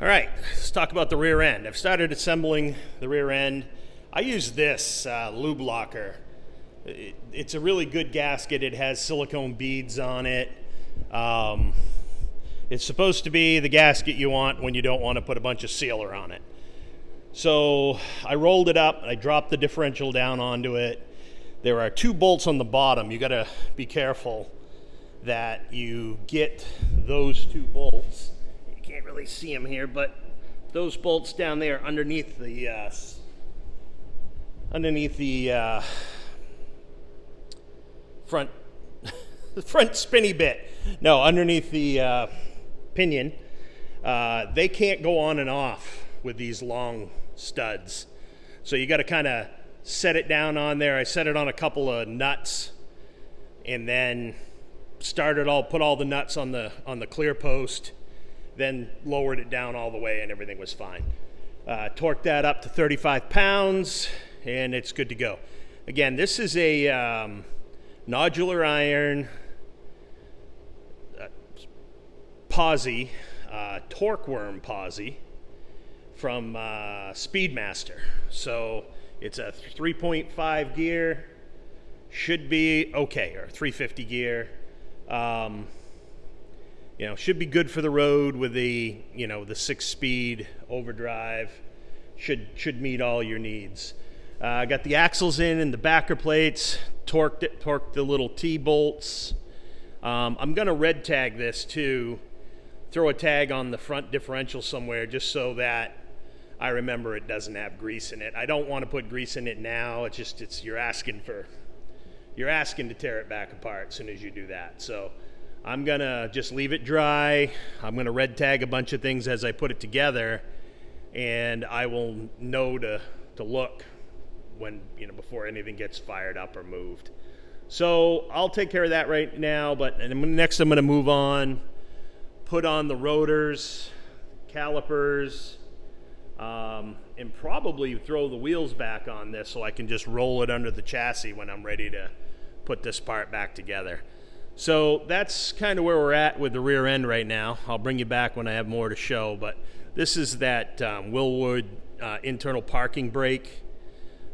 All right, let's talk about the rear end. I've started assembling the rear end. I use this lube locker. It's a really good gasket. It has silicone beads on it. It's supposed to be the gasket you want when you don't want to put a bunch of sealer on it. So I rolled it up, I dropped the differential down onto it. There are 2 bolts on the bottom. You gotta be careful that you get those 2 bolts. You can't really see them here, but those bolts down there underneath the front front spinny bit. No, underneath the pinion. They can't go on and off with these long studs. So you got to kind of set it down on there. I set it on a couple of nuts and then put all the nuts on the clear post, then lowered it down all the way and everything was fine. Torqued that up to 35 pounds and it's good to go. Again, this is a nodular iron posi, torque worm posi from Speedmaster. So it's a 3.5 gear, should be okay, or 350 gear. Should be good for the road with the 6-speed overdrive. Should meet all your needs. Got the axles in and the backer plates, torqued the little T-bolts. I'm gonna red tag this too, throw a tag on the front differential somewhere just so that I remember it doesn't have grease in it. I don't want to put grease in it now. You're asking to tear it back apart as soon as you do that. So I'm gonna just leave it dry. I'm gonna red tag a bunch of things as I put it together, and I will know to look when before anything gets fired up or moved. So I'll take care of that right now. But next I'm gonna move on, put on the rotors, calipers, and probably throw the wheels back on this so I can just roll it under the chassis when I'm ready to put this part back together. So that's kind of where we're at with the rear end right now. I'll bring you back when I have more to show, but this is that Willwood internal parking brake.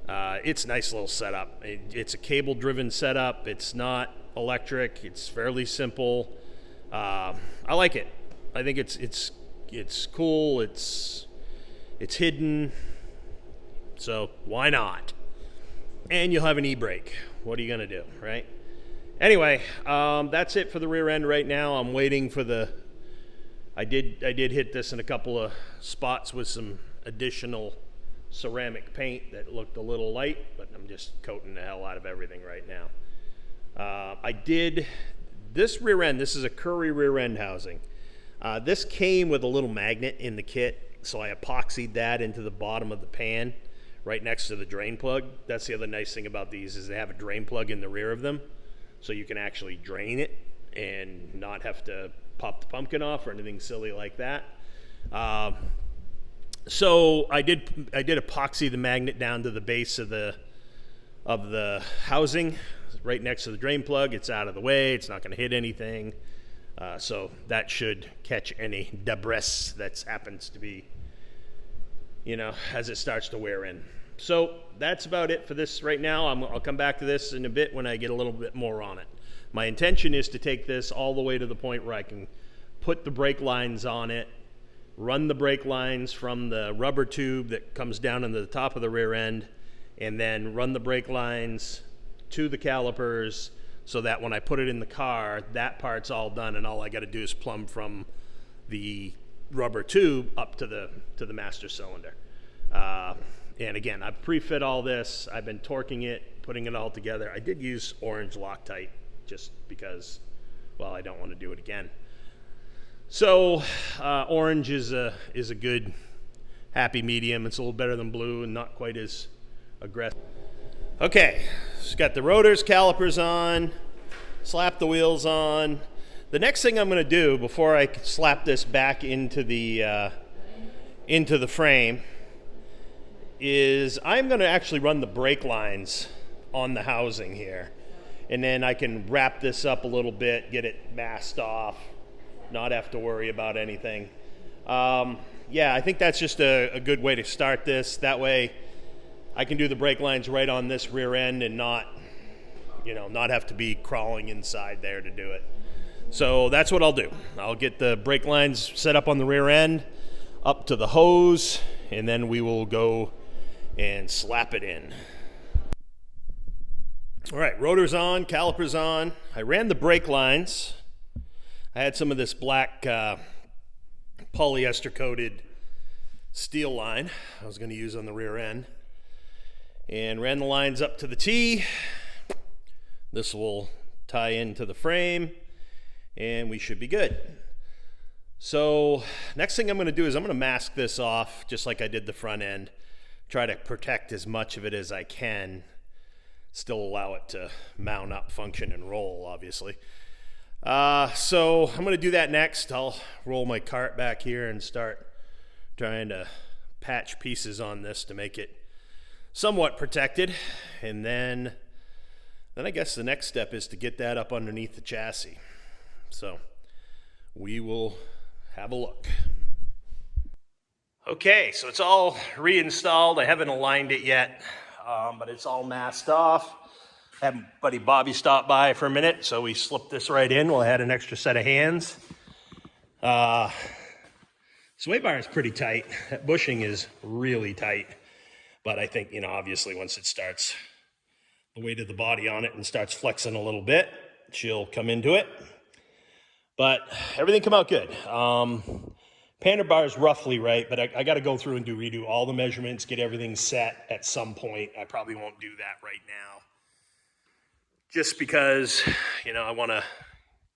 It's a nice little setup. It's a cable driven setup. It's not electric. It's fairly simple. I like it. I think it's cool. It's hidden, so why not? And you'll have an e-brake. What are you gonna do, right? Anyway, that's it for the rear end right now. I'm waiting for I did hit this in a couple of spots with some additional ceramic paint that looked a little light, but I'm just coating the hell out of everything right now. This rear end, this is a Curry rear end housing. This came with a little magnet in the kit, so I epoxied that into the bottom of the pan right next to the drain plug. That's the other nice thing about these is they have a drain plug in the rear of them, so you can actually drain it and not have to pop the pumpkin off or anything silly like that. So I did epoxy the magnet down to the base of the housing right next to the drain plug. It's out of the way. It's not going to hit anything. So that should catch any debris that happens to be, as it starts to wear in. So that's about it for this right now. I'll come back to this in a bit when I get a little bit more on it. My intention is to take this all the way to the point where I can put the brake lines on it, run the brake lines from the rubber tube that comes down into the top of the rear end, and then run the brake lines to the calipers so that when I put it in the car, that part's all done and all I got to do is plumb from the rubber tube up to the master cylinder. And again, I've pre-fit all this. I've been torquing it, putting it all together. I did use orange Loctite just because, well, I don't want to do it again. So orange is a good happy medium. It's a little better than blue and not quite as aggressive. Okay, just got the rotors, calipers on, slap the wheels on. The next thing I'm going to do before I slap this back into the frame is I'm going to actually run the brake lines on the housing here, and then I can wrap this up a little bit, get it masked off, not have to worry about anything. yeah, I think that's just a good way to start this. That way I can do the brake lines right on this rear end and not have to be crawling inside there to do it. So that's what I'll do. I'll get the brake lines set up on the rear end, up to the hose, and then we will go and slap it in. All right, rotor's on, caliper's on. I ran the brake lines. I had some of this black polyester coated steel line I was going to use on the rear end, and ran the lines up to the T. This will tie into the frame and we should be good. So next thing I'm going to do is I'm going to mask this off just like I did the front end, try to protect as much of it as I can, still allow it to mount up, function, and roll, obviously. So I'm going to do that next. I'll roll my cart back here and start trying to patch pieces on this to make it somewhat protected. And then I guess the next step is to get that up underneath the chassis. So we will have a look. Okay, so it's all reinstalled. I haven't aligned it yet, but it's all masked off. Had my buddy Bobby stop by for a minute, so we slipped this right in. We'll add an extra set of hands. Sway bar is pretty tight. That bushing is really tight, but I think, obviously once it starts, the weight of the body on it and starts flexing a little bit, she'll come into it. But everything come out good. Pander bar is roughly right, but I got to go through and redo all the measurements, get everything set at some point. I probably won't do that right now, just because, I want to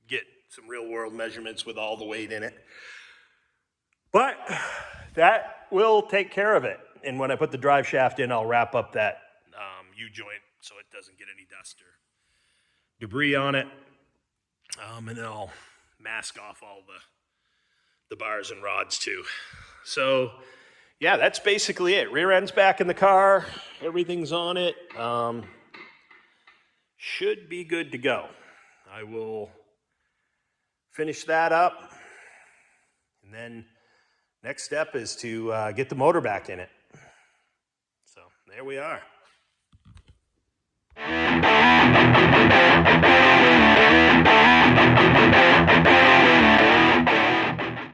get some real world measurements with all the weight in it. But that will take care of it. And when I put the drive shaft in, I'll wrap up that U-joint so it doesn't get any dust or debris on it. And then I'll mask off all the bars and rods too. So yeah, that's basically it. Rear end's back in the car. Everything's on it. Should be good to go. I will finish that up. And then next step is to get the motor back in it. So there we are.